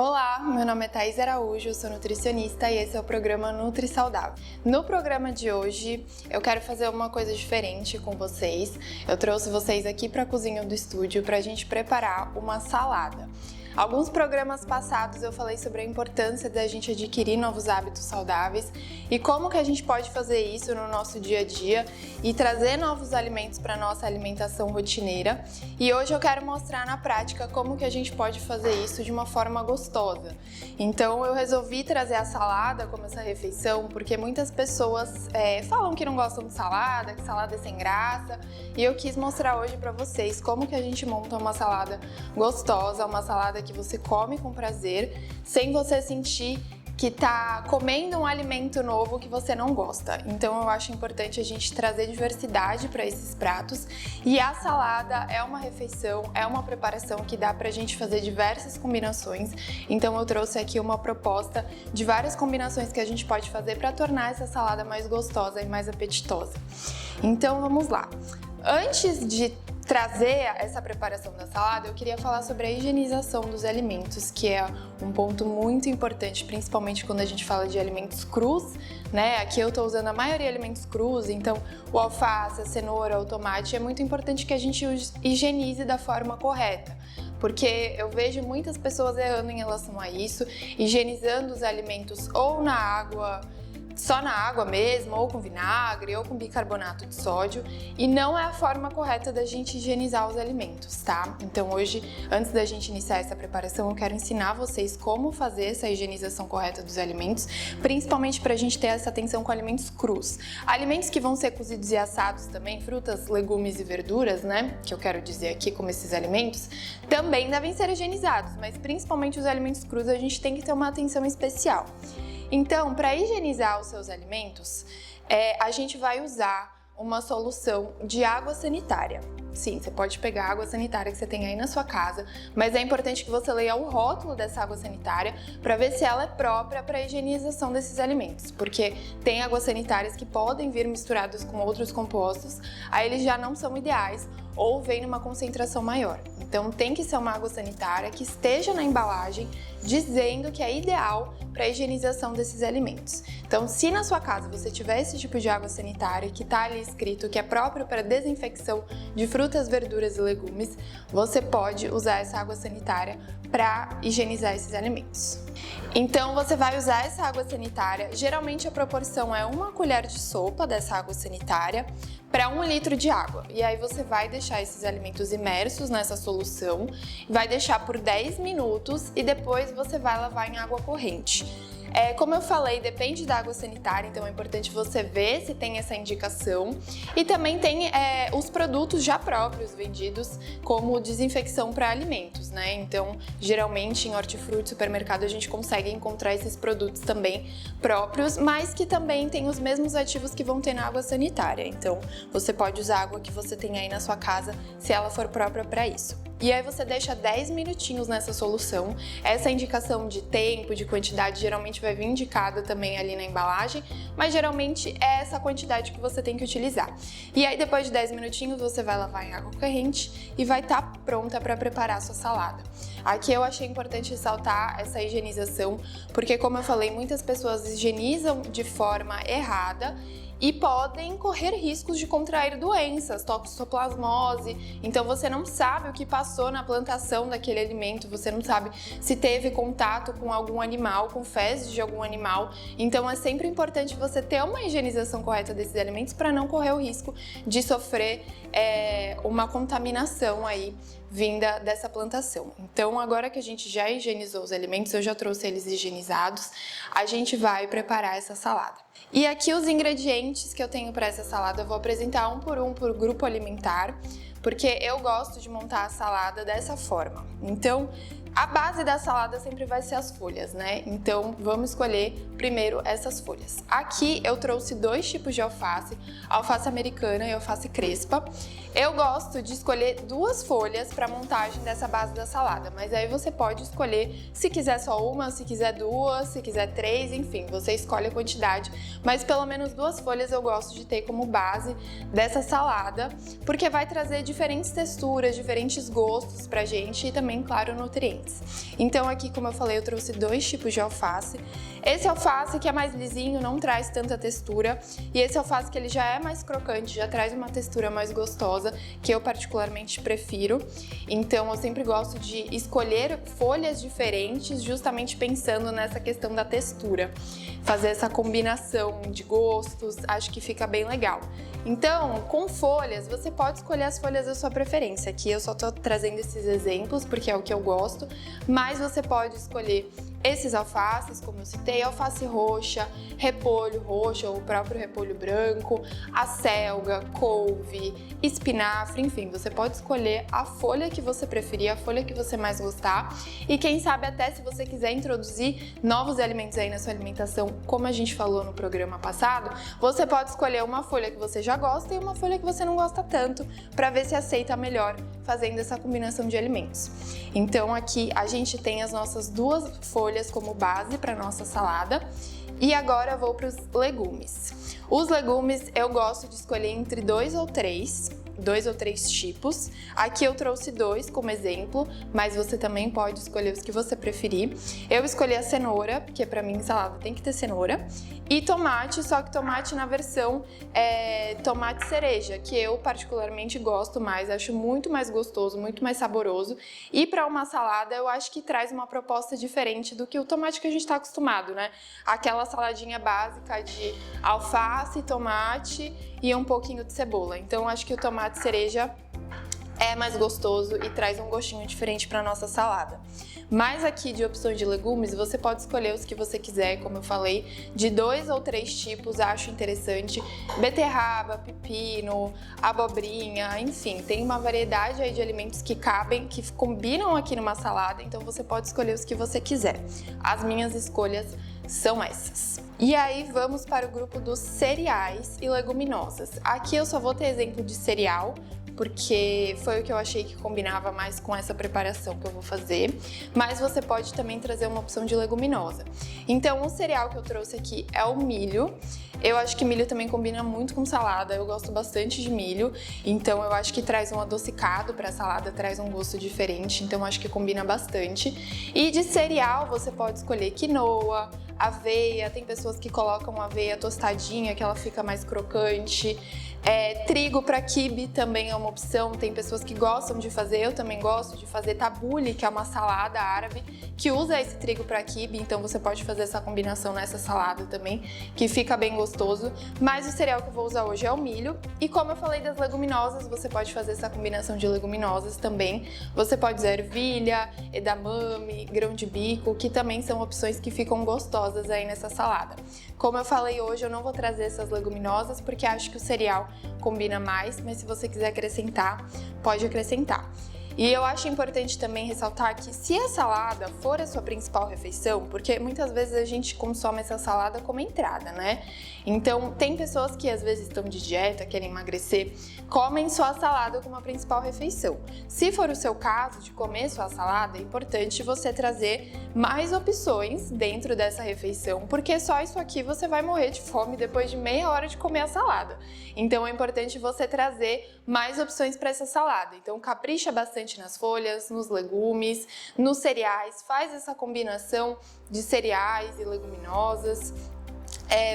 Olá, meu nome é Thaís Araújo, sou nutricionista e esse é o programa Nutri Saudável. No programa de hoje, eu quero fazer uma coisa diferente com vocês. Eu trouxe vocês aqui para a cozinha do estúdio para a gente preparar uma salada. Alguns programas passados eu falei sobre a importância da gente adquirir novos hábitos saudáveis e como que a gente pode fazer isso no nosso dia a dia e trazer novos alimentos para a nossa alimentação rotineira. E hoje eu quero mostrar na prática como que a gente pode fazer isso de uma forma gostosa. Então eu resolvi trazer a salada como essa refeição porque muitas pessoas falam que não gostam de salada, que salada é sem graça, e eu quis mostrar hoje para vocês como que a gente monta uma salada gostosa, uma salada que você come com prazer, sem você sentir que tá comendo um alimento novo que você não gosta. Então eu acho importante a gente trazer diversidade para esses pratos, e a salada é uma refeição, é uma preparação que dá pra gente fazer diversas combinações. Então eu trouxe aqui uma proposta de várias combinações que a gente pode fazer para tornar essa salada mais gostosa e mais apetitosa. Então vamos lá. Antes de trazer essa preparação da salada, eu queria falar sobre a higienização dos alimentos, que é um ponto muito importante, principalmente quando a gente fala de alimentos crus, né? Aqui eu tô usando a maioria de alimentos crus, então o alface, a cenoura, o tomate, é muito importante que a gente higienize da forma correta. Porque eu vejo muitas pessoas errando em relação a isso, higienizando os alimentos ou na água, só na água mesmo, ou com vinagre, ou com bicarbonato de sódio, e não é a forma correta da gente higienizar os alimentos, tá? Então hoje, antes da gente iniciar essa preparação, eu quero ensinar vocês como fazer essa higienização correta dos alimentos, principalmente pra gente ter essa atenção com alimentos crus. Alimentos que vão ser cozidos e assados também, frutas, legumes e verduras, né? Que eu quero dizer aqui como esses alimentos, também devem ser higienizados, mas principalmente os alimentos crus a gente tem que ter uma atenção especial. Então, para higienizar os seus alimentos, a gente vai usar uma solução de água sanitária. Sim, você pode pegar a água sanitária que você tem aí na sua casa, mas é importante que você leia o rótulo dessa água sanitária para ver se ela é própria para a higienização desses alimentos, porque tem águas sanitárias que podem vir misturadas com outros compostos, aí eles já não são ideais ou vem numa concentração maior. Então tem que ser uma água sanitária que esteja na embalagem dizendo que é ideal para a higienização desses alimentos. Então, se na sua casa você tiver esse tipo de água sanitária que está ali escrito que é próprio para desinfecção de frutas, verduras e legumes, você pode usar essa água sanitária para higienizar esses alimentos. Então você vai usar essa água sanitária, geralmente a proporção é 1 colher de sopa dessa água sanitária para 1 litro de água. E aí você vai deixar esses alimentos imersos nessa solução, vai deixar por 10 minutos e depois você vai lavar em água corrente. Como eu falei, depende da água sanitária, então é importante você ver se tem essa indicação. E também tem os produtos já próprios vendidos como desinfecção para alimentos, né? Então, geralmente em hortifruti, supermercado, a gente consegue encontrar esses produtos também próprios, mas que também tem os mesmos ativos que vão ter na água sanitária. Então, você pode usar a água que você tem aí na sua casa, se ela for própria para isso. E aí você deixa 10 minutinhos nessa solução. Essa indicação de tempo, de quantidade, geralmente vai vir indicada também ali na embalagem, mas geralmente é essa quantidade que você tem que utilizar. E aí depois de 10 minutinhos você vai lavar em água corrente e vai estar pronta para preparar a sua salada. Aqui eu achei importante ressaltar essa higienização, porque como eu falei, muitas pessoas higienizam de forma errada e podem correr riscos de contrair doenças, toxoplasmose. Então você não sabe o que passou na plantação daquele alimento, você não sabe se teve contato com algum animal, com fezes de algum animal. Então é sempre importante você ter uma higienização correta desses alimentos para não correr o risco de sofrer uma contaminação aí vinda dessa plantação. Então agora que a gente já higienizou os alimentos, eu já trouxe eles higienizados, a gente vai preparar essa salada. E aqui os ingredientes que eu tenho para essa salada eu vou apresentar um por grupo alimentar, porque eu gosto de montar a salada dessa forma. Então, a base da salada sempre vai ser as folhas, né? Então, vamos escolher primeiro essas folhas. Aqui eu trouxe 2 tipos de alface, alface americana e alface crespa. Eu gosto de escolher 2 folhas para montagem dessa base da salada, mas aí você pode escolher se quiser só uma, se quiser 2, se quiser 3, enfim, você escolhe a quantidade, mas pelo menos 2 folhas eu gosto de ter como base dessa salada, porque vai trazer diferentes texturas, diferentes gostos pra gente e também, claro, nutrientes. alimentos. Então aqui, como eu falei, eu trouxe 2 tipos de alface. Esse alface que é mais lisinho, não traz tanta textura, e esse alface que ele já é mais crocante, já traz uma textura mais gostosa, que eu particularmente prefiro. Então eu sempre gosto de escolher folhas diferentes, justamente pensando nessa questão da textura. Fazer essa combinação de gostos, acho que fica bem legal. Então, com folhas, você pode escolher as folhas da sua preferência. Aqui eu só tô trazendo esses exemplos porque é o que eu gosto, mas você pode escolher esses alfaces, como eu citei, alface roxa, repolho roxo ou o próprio repolho branco, acelga, couve, espinafre, enfim, você pode escolher a folha que você preferir, a folha que você mais gostar. E quem sabe até se você quiser introduzir novos alimentos aí na sua alimentação, como a gente falou no programa passado, você pode escolher uma folha que você já gosta e uma folha que você não gosta tanto, para ver se aceita melhor fazendo essa combinação de alimentos. Então aqui a gente tem as nossas 2 folhas como base para nossa salada. E agora eu vou para os legumes. Os legumes eu gosto de escolher entre 2 ou 3 tipos. Aqui eu trouxe 2 como exemplo, mas você também pode escolher os que você preferir. Eu escolhi a cenoura, porque para mim salada tem que ter cenoura, e tomate, só que tomate na versão tomate cereja, que eu particularmente gosto mais, acho muito mais gostoso, muito mais saboroso. E para uma salada eu acho que traz uma proposta diferente do que o tomate que a gente está acostumado, né? Aquela saladinha básica de alface, tomate e um pouquinho de cebola. Então acho que o tomate cereja é mais gostoso e traz um gostinho diferente para nossa salada. Mas aqui de opções de legumes, você pode escolher os que você quiser, como eu falei, de 2 ou 3 tipos, acho interessante. Beterraba, pepino, abobrinha, enfim, tem uma variedade aí de alimentos que cabem, que combinam aqui numa salada, então você pode escolher os que você quiser. As minhas escolhas são essas. E aí vamos para o grupo dos cereais e leguminosas. Aqui eu só vou ter exemplo de cereal, porque foi o que eu achei que combinava mais com essa preparação que eu vou fazer, mas você pode também trazer uma opção de leguminosa. Então, o cereal que eu trouxe aqui é o milho. Eu acho que milho também combina muito com salada, eu gosto bastante de milho, então eu acho que traz um adocicado para a salada, traz um gosto diferente, então eu acho que combina bastante. E de cereal você pode escolher quinoa, aveia, tem pessoas que colocam aveia tostadinha, que ela fica mais crocante. Trigo para quibe também é uma opção, tem pessoas que gostam de fazer, eu também gosto de fazer tabule, que é uma salada árabe, que usa esse trigo para quibe, então você pode fazer essa combinação nessa salada também, que fica bem gostoso. Mas o cereal que eu vou usar hoje é o milho, e como eu falei das leguminosas, você pode fazer essa combinação de leguminosas também. Você pode usar ervilha, edamame, grão de bico, que também são opções que ficam gostosas aí nessa salada. Como eu falei hoje, eu não vou trazer essas leguminosas, porque acho que o cereal combina mais, mas se você quiser acrescentar, pode acrescentar. E eu acho importante também ressaltar que se a salada for a sua principal refeição, porque muitas vezes a gente consome essa salada como entrada, né? Então, tem pessoas que às vezes estão de dieta, querem emagrecer, comem só a salada como a principal refeição. Se for o seu caso de comer só a salada, é importante você trazer mais opções dentro dessa refeição, porque só isso aqui você vai morrer de fome depois de meia hora de comer a salada. Então, é importante você trazer mais opções para essa salada. Então, capricha bastante nas folhas, nos legumes, nos cereais, faz essa combinação de cereais e leguminosas.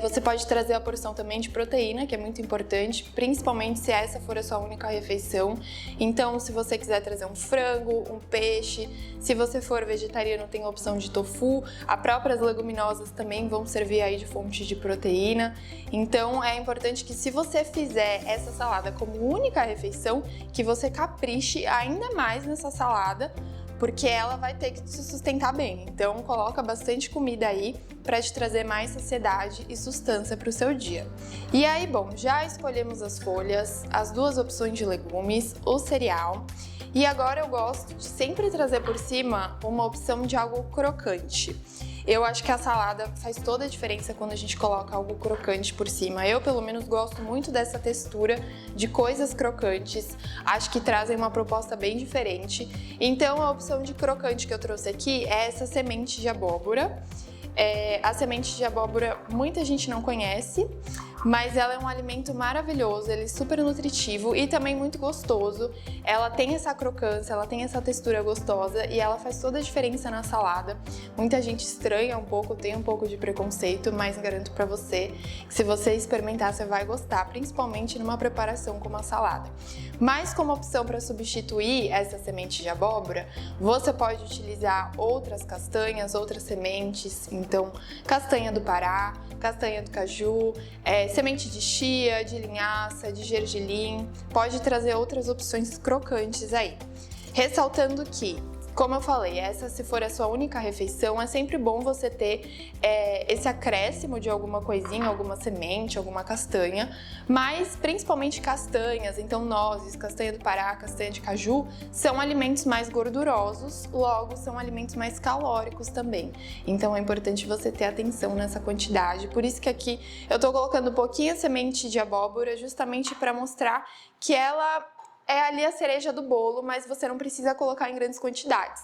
Você pode trazer a porção também de proteína, que é muito importante, principalmente se essa for a sua única refeição. Então, se você quiser trazer um frango, um peixe, se você for vegetariano, tem a opção de tofu, as próprias leguminosas também vão servir aí de fonte de proteína. Então, é importante que se você fizer essa salada como única refeição, que você capriche ainda mais nessa salada, porque ela vai ter que se sustentar bem. Então, coloca bastante comida aí para te trazer mais saciedade e sustância para o seu dia. E aí, bom, já escolhemos as folhas, as 2 opções de legumes, o cereal. E agora eu gosto de sempre trazer por cima uma opção de algo crocante. Eu acho que a salada faz toda a diferença quando a gente coloca algo crocante por cima. Eu, pelo menos, gosto muito dessa textura de coisas crocantes. Acho que trazem uma proposta bem diferente. Então, a opção de crocante que eu trouxe aqui é essa semente de abóbora. A semente de abóbora muita gente não conhece, mas ela é um alimento maravilhoso, ele é super nutritivo e também muito gostoso. Ela tem essa crocância, ela tem essa textura gostosa e ela faz toda a diferença na salada. Muita gente estranha um pouco, tem um pouco de preconceito, mas garanto pra você que se você experimentar, você vai gostar, principalmente numa preparação como a salada. Mas como opção para substituir essa semente de abóbora, você pode utilizar outras castanhas, outras sementes, então castanha do Pará, castanha do caju, semente de chia, de linhaça, de gergelim, pode trazer outras opções crocantes aí. Ressaltando que, como eu falei, essa se for a sua única refeição, é sempre bom você ter esse acréscimo de alguma coisinha, alguma semente, alguma castanha, mas principalmente castanhas, então nozes, castanha do Pará, castanha de caju, são alimentos mais gordurosos, logo são alimentos mais calóricos também. Então é importante você ter atenção nessa quantidade, por isso que aqui eu tô colocando um pouquinho a semente de abóbora justamente para mostrar que ela é ali a cereja do bolo, mas você não precisa colocar em grandes quantidades.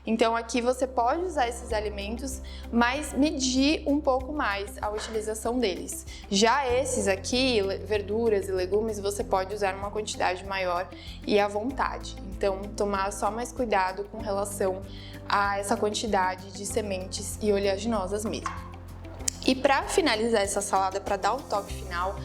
Então aqui você pode usar esses alimentos, mas medir um pouco mais a utilização deles. Já esses aqui, verduras e legumes, você pode usar uma quantidade maior e à vontade. Então tomar só mais cuidado com relação a essa quantidade de sementes e oleaginosas mesmo. E para finalizar essa salada, para dar o toque final,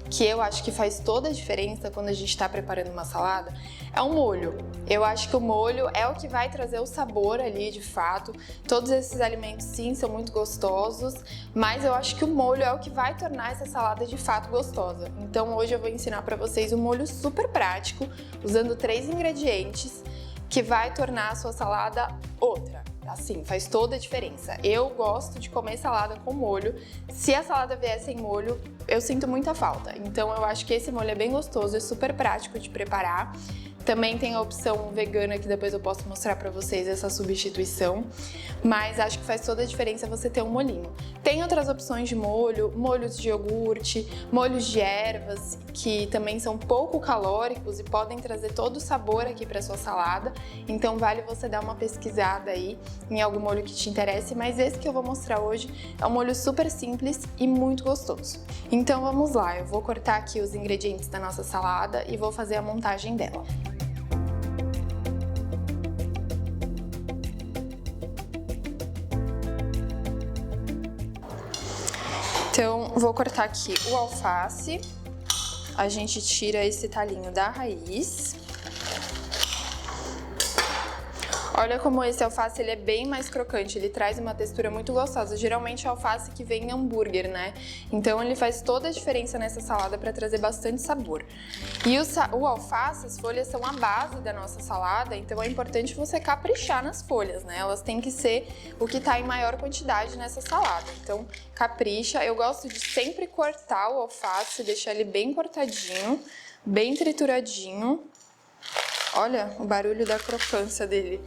que eu acho que faz toda a diferença quando a gente está preparando uma salada, é o molho. Eu acho que o molho é o que vai trazer o sabor ali de fato. Todos esses alimentos sim são muito gostosos, mas eu acho que o molho é o que vai tornar essa salada de fato gostosa. Então hoje eu vou ensinar para vocês um molho super prático, usando 3 ingredientes, que vai tornar a sua salada outra. Assim, faz toda a diferença. Eu gosto de comer salada com molho. Se a salada vier sem molho, eu sinto muita falta. Então eu acho que esse molho é bem gostoso, é super prático de preparar. Também tem a opção vegana, que depois eu posso mostrar pra vocês essa substituição. Mas acho que faz toda a diferença você ter um molhinho. Tem outras opções de molho, molhos de iogurte, molhos de ervas, que também são pouco calóricos e podem trazer todo o sabor aqui pra sua salada. Então vale você dar uma pesquisada aí em algum molho que te interesse, mas esse que eu vou mostrar hoje é um molho super simples e muito gostoso. Então vamos lá, eu vou cortar aqui os ingredientes da nossa salada e vou fazer a montagem dela. Então, vou cortar aqui o alface, a gente tira esse talinho da raiz. Olha como esse alface ele é bem mais crocante, ele traz uma textura muito gostosa. Geralmente é alface que vem em hambúrguer, né? Então ele faz toda a diferença nessa salada para trazer bastante sabor. E o alface, as folhas são a base da nossa salada, então é importante você caprichar nas folhas, né? Elas têm que ser o que tá em maior quantidade nessa salada. Então capricha, eu gosto de sempre cortar o alface, deixar ele bem cortadinho, bem trituradinho. Olha o barulho da crocância dele.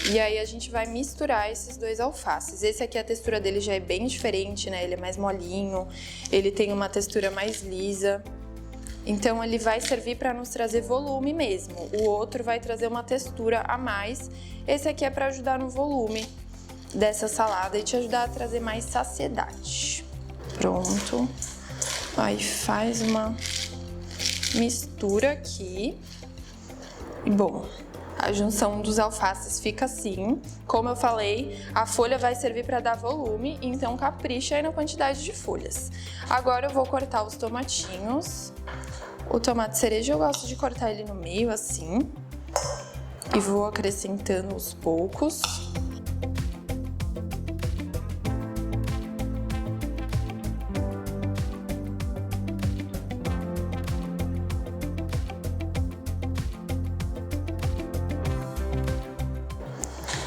E aí a gente vai misturar esses 2 alfaces. Esse aqui, a textura dele já é bem diferente, né? Ele é mais molinho, ele tem uma textura mais lisa. Então ele vai servir para nos trazer volume mesmo. O outro vai trazer uma textura a mais. Esse aqui é para ajudar no volume dessa salada e te ajudar a trazer mais saciedade. Pronto. Aí faz uma mistura aqui. E bom, a junção dos alfaces fica assim. Como eu falei, a folha vai servir para dar volume, então capricha aí na quantidade de folhas. Agora eu vou cortar os tomatinhos. O tomate cereja eu gosto de cortar ele no meio assim. E vou acrescentando aos poucos.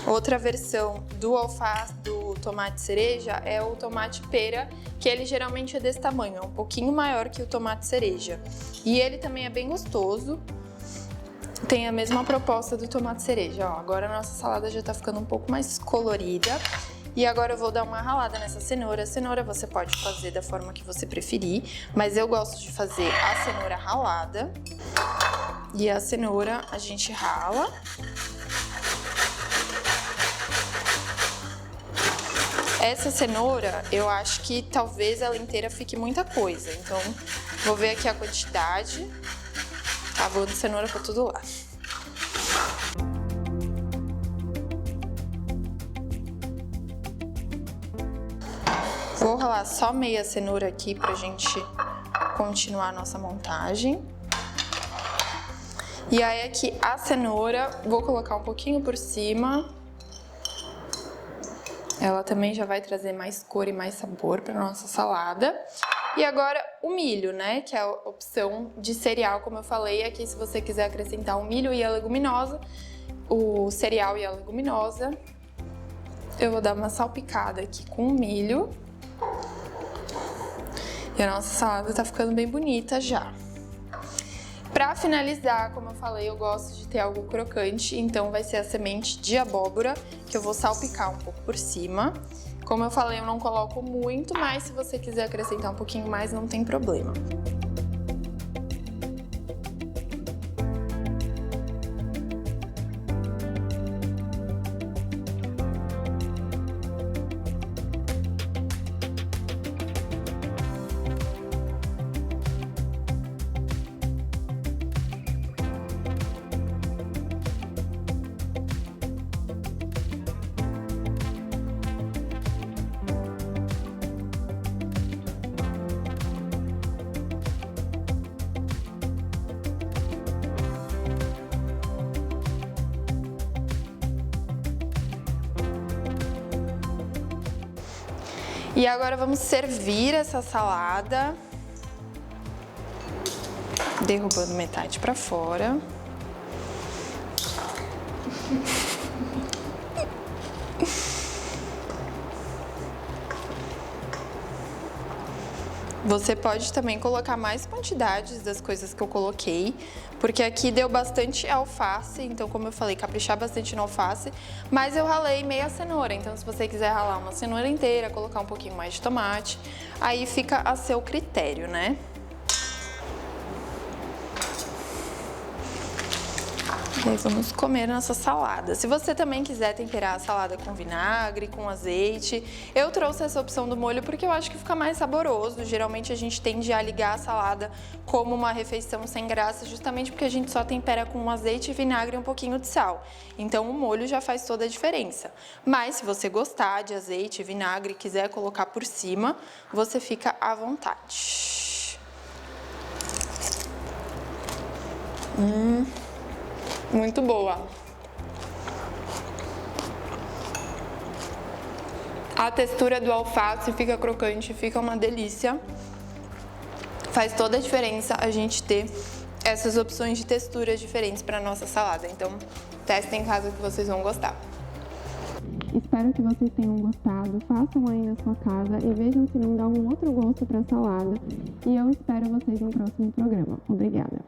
Outra versão do alface, do tomate cereja, é o tomate pera, que ele geralmente é desse tamanho, é um pouquinho maior que o tomate cereja. E ele também é bem gostoso, tem a mesma proposta do tomate cereja. Ó, agora a nossa salada já tá ficando um pouco mais colorida. E agora eu vou dar uma ralada nessa cenoura. A cenoura você pode fazer da forma que você preferir, mas eu gosto de fazer a cenoura ralada. E a cenoura a gente rala. Essa cenoura, eu acho que talvez ela inteira fique muita coisa. Então, vou ver aqui a quantidade. Tá, vou de cenoura pra todo lado. Vou ralar só meia cenoura aqui pra gente continuar a nossa montagem. E aí aqui a cenoura, vou colocar um pouquinho por cima. Ela também já vai trazer mais cor e mais sabor pra nossa salada. E agora o milho, né, que é a opção de cereal, como eu falei. Aqui se você quiser acrescentar o milho e a leguminosa, o cereal e a leguminosa, eu vou dar uma salpicada aqui com o milho. E a nossa salada tá ficando bem bonita já. Pra finalizar, como eu falei, eu gosto de ter algo crocante, então vai ser a semente de abóbora, que eu vou salpicar um pouco por cima. Como eu falei, eu não coloco muito, mas se você quiser acrescentar um pouquinho mais, não tem problema. E agora vamos servir essa salada, derrubando metade para fora. Você pode também colocar mais quantidades das coisas que eu coloquei, porque aqui deu bastante alface, então como eu falei, caprichar bastante no alface, mas eu ralei meia cenoura, então se você quiser ralar uma cenoura inteira, colocar um pouquinho mais de tomate, aí fica a seu critério, né? E aí vamos comer nossa salada. Se você também quiser temperar a salada com vinagre, com azeite, eu trouxe essa opção do molho porque eu acho que fica mais saboroso. Geralmente a gente tende a ligar a salada como uma refeição sem graça, justamente porque a gente só tempera com azeite, vinagre e um pouquinho de sal. Então o molho já faz toda a diferença. Mas se você gostar de azeite, vinagre e quiser colocar por cima, você fica à vontade. Muito boa. A textura do alface fica crocante, fica uma delícia. Faz toda a diferença a gente ter essas opções de texturas diferentes para nossa salada. Então, testem em casa que vocês vão gostar. Espero que vocês tenham gostado. Façam aí na sua casa e vejam se não dá um outro gosto para a salada. E eu espero vocês no próximo programa. Obrigada.